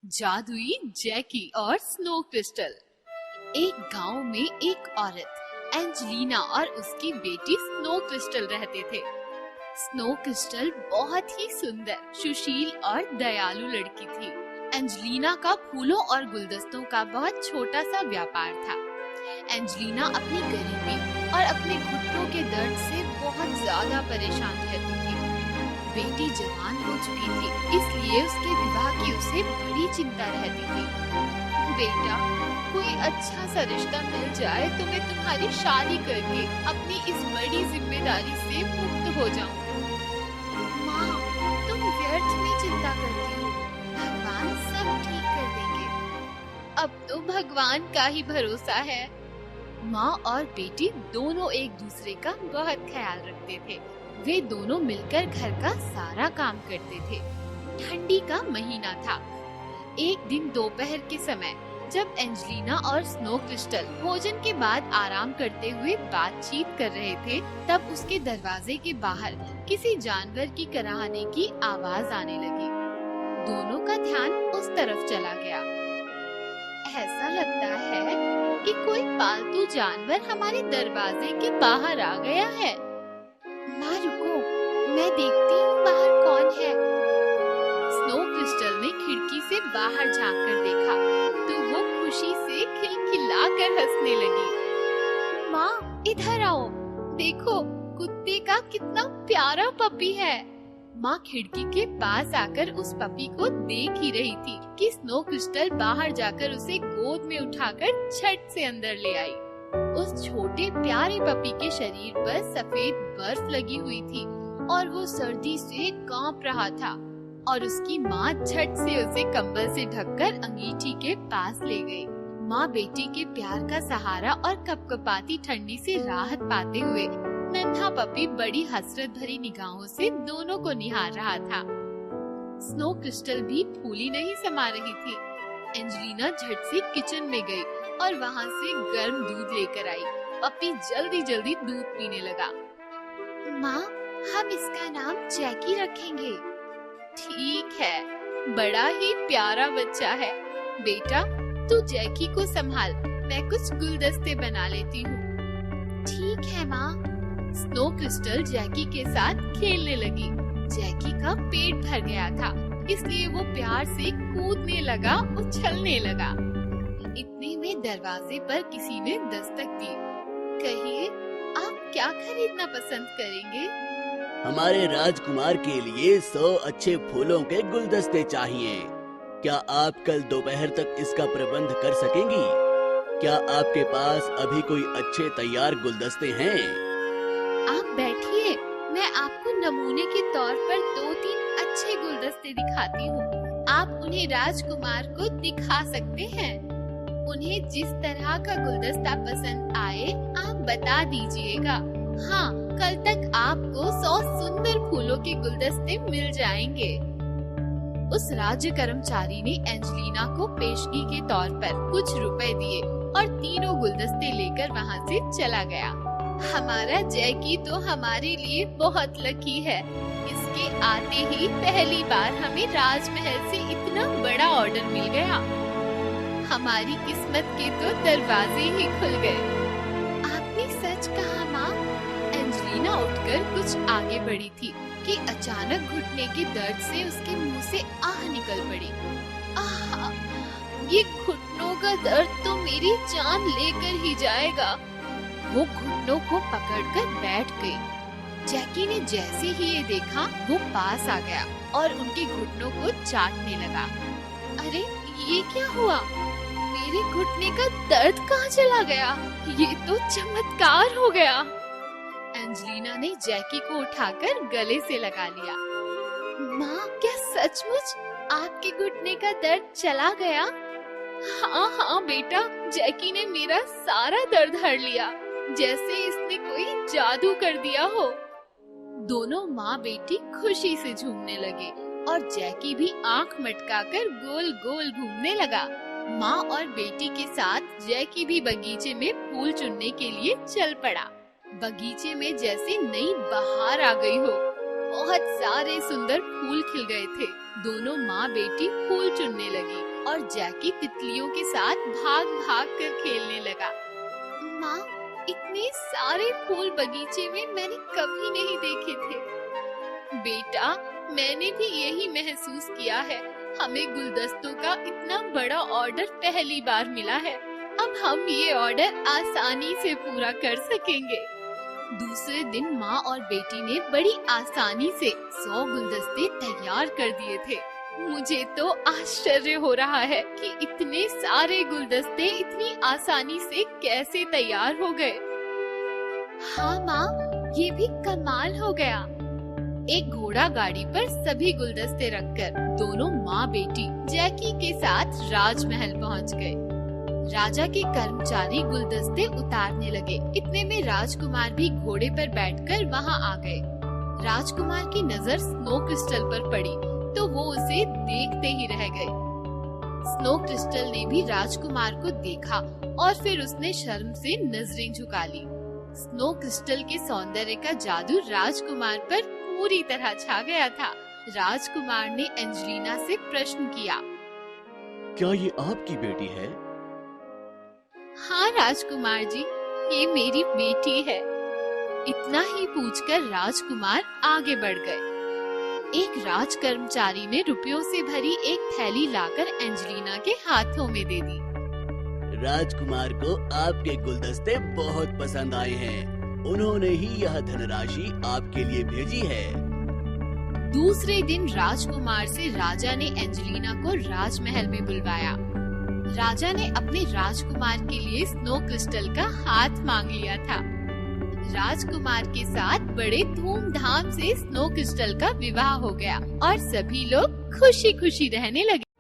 जादुई जैकी और snow crystal. एक गांव में एक औरत एंजेलिना और उसकी बेटी स्नो क्रिस्टल रहते थे। स्नो क्रिस्टल बहुत ही सुंदर, सुशील और दयालु लड़की थी। एंजेलिना का फूलों और गुलदस्तों का बहुत छोटा सा व्यापार था। एंजेलिना अपनी गरीबी और अपने घुटनों के दर्द से बहुत ज्यादा परेशान रहती थी। बेटी जवान हो चुकी थी, इसलिए उसके विवाह की उसे बड़ी चिंता रहती थी। बेटा, कोई अच्छा सा रिश्ता मिल जाए तो मैं तुम्हारी शादी करके अपनी इस बड़ी जिम्मेदारी से मुक्त हो जाऊं। माँ, तुम व्यर्थ में चिंता करती हो, भगवान सब ठीक कर देंगे। अब तो भगवान का ही भरोसा है। माँ और बेटी दोनों एक दूसरे का बहुत ख्याल रखते थे। वे दोनों मिलकर घर का सारा काम करते थे। ठंडी का महीना था। एक दिन दोपहर के समय जब एंजेलिना और स्नो क्रिस्टल भोजन के बाद आराम करते हुए बातचीत कर रहे थे, तब उसके दरवाजे के बाहर किसी जानवर की कराहने की आवाज आने लगी। दोनों का ध्यान उस तरफ चला गया। ऐसा लगता है कि कोई पालतू जानवर हमारे दरवाजे के बाहर आ गया है। माँ रुको, मैं देखती हूँ बाहर कौन है। स्नो क्रिस्टल ने खिड़की से बाहर झांक कर देखा तो वो खुशी से खिलखिलाकर हंसने लगी। माँ, इधर आओ, देखो कुत्ते का कितना प्यारा पपी है। माँ खिड़की के पास आकर उस पपी को देख ही रही थी कि स्नो क्रिस्टल बाहर जाकर उसे गोद में उठाकर झट से अंदर ले आई। उस छोटे प्यारे पपी के शरीर पर सफेद बर्फ लगी हुई थी और वो सर्दी से कांप रहा था, और उसकी माँ झट से उसे कंबल से ढककर अंगीठी के पास ले गई। माँ बेटी के प्यार का सहारा और कपकपाती ठंडी से राहत पाते हुए नन्हा पपी बड़ी हसरत भरी निगाहों से दोनों को निहार रहा था। स्नो क्रिस्टल भी फूली नहीं समा रही थी। एंजेलिना झट से किचन में गई और वहाँ से गर्म दूध लेकर आई। पपी जल्दी जल्दी दूध पीने लगा। माँ, हम इसका नाम जैकी रखेंगे। ठीक है, बड़ा ही प्यारा बच्चा है। बेटा, तू जैकी को संभाल, मैं कुछ गुलदस्ते बना लेती हूँ। ठीक है माँ। स्नो क्रिस्टल जैकी के साथ खेलने लगी। जैकी का पेट भर गया था, इसलिए वो प्यार से कूदने लगा, उछलने लगा। इतने में दरवाजे पर किसी ने दस्तक दी। कहिए, आप क्या खरीदना पसंद करेंगे? हमारे राजकुमार के लिए 100 अच्छे फूलों के गुलदस्ते चाहिए। क्या आप कल दोपहर तक इसका प्रबंध कर सकेंगी? क्या आपके पास अभी कोई अच्छे तैयार गुलदस्ते हैं? आप बैठिए, मैं आपको नमूने के तौर पर 2-3 अच्छे गुलदस्ते दिखाती हूँ। आप उन्हें राजकुमार को दिखा सकते हैं। उन्हें जिस तरह का गुलदस्ता पसंद आए आप बता दीजिएगा। हाँ, कल तक आपको 100 सुंदर फूलों के गुलदस्ते मिल जाएंगे। उस राज्य कर्मचारी ने एंजेलिना को पेशगी के तौर पर कुछ रुपए दिए और तीनों गुलदस्ते लेकर वहाँ से चला गया। हमारा जैकी तो हमारे लिए बहुत लकी है। इसके आते ही पहली बार हमें राजमहल से इतना बड़ा ऑर्डर मिल गया। हमारी किस्मत के तो दरवाजे ही खुल गए। आपने सच कहा माँ। एंजेलिना उठकर कुछ आगे बढ़ी थी कि अचानक घुटने के दर्द से उसके मुंह से आह निकल पड़ी। आह, ये घुटनों का दर्द तो मेरी जान लेकर ही जाएगा। वो घुटनों को पकड़कर बैठ गई। जैकी ने जैसे ही ये देखा, वो पास आ गया और उनके घुटनों को चाटने लगा। अरे, ये क्या हुआ? मेरे घुटने का दर्द कहाँ चला गया? ये तो चमत्कार हो गया। एंजेलिना ने जैकी को उठाकर गले से लगा लिया। माँ, क्या सचमुच आपके घुटने का दर्द चला गया? हाँ हाँ बेटा, जैकी ने मेरा सारा दर्द हर लिया, जैसे इसने कोई जादू कर दिया हो। दोनों माँ बेटी खुशी से झूमने लगे और जैकी भी आंख मटकाकर गोल गोल घूमने लगा। माँ और बेटी के साथ जैकी भी बगीचे में फूल चुनने के लिए चल पड़ा। बगीचे में जैसे नई बहार आ गई हो। बहुत सारे सुंदर फूल खिल गए थे। दोनों माँ बेटी फूल चुनने लगी। और जैकी तितलियों के साथ भाग भाग कर खेलने लगा। माँ, इतने सारे फूल बगीचे में मैंने कभी नहीं देखे थे। बेटा, मैंने भी यही महसूस किया है। हमें गुलदस्तों का इतना बड़ा ऑर्डर पहली बार मिला है। अब हम ये ऑर्डर आसानी से पूरा कर सकेंगे। दूसरे दिन माँ और बेटी ने बड़ी आसानी से 100 गुलदस्ते तैयार कर दिए थे। मुझे तो आश्चर्य हो रहा है कि इतने सारे गुलदस्ते इतनी आसानी से कैसे तैयार हो गए। हाँ माँ, ये भी कमाल हो गया। एक घोड़ा गाड़ी पर सभी गुलदस्ते रखकर दोनों माँ बेटी जैकी के साथ राजमहल पहुँच गए। राजा के कर्मचारी गुलदस्ते उतारने लगे। इतने में राजकुमार भी घोड़े पर बैठकर वहाँ आ गए। राजकुमार की नजर स्नो क्रिस्टल पर पड़ी तो वो उसे देखते ही रह गए। स्नो क्रिस्टल ने भी राजकुमार को देखा और फिर उसने शर्म से नजरें झुका ली। स्नो क्रिस्टल के सौंदर्य का जादू राजकुमार पर पूरी तरह छा गया था। राजकुमार ने एंजेलिना से प्रश्न किया, क्या ये आपकी बेटी है? हाँ राजकुमार जी, ये मेरी बेटी है। इतना ही पूछकर राजकुमार आगे बढ़ गए। एक राज कर्मचारी ने रुपयों से भरी एक थैली लाकर एंजेलिना के हाथों में दे दी। राजकुमार को आपके गुलदस्ते बहुत पसंद आए हैं। उन्होंने ही यह धनराशि आपके लिए भेजी है। दूसरे दिन राजकुमार से राजा ने एंजेलिना को राजमहल में बुलवाया। राजा ने अपने राजकुमार के लिए स्नो क्रिस्टल का हाथ मांग लिया था। राजकुमार के साथ बड़े धूमधाम से स्नो क्रिस्टल का विवाह हो गया और सभी लोग खुशी खुशी रहने लगे।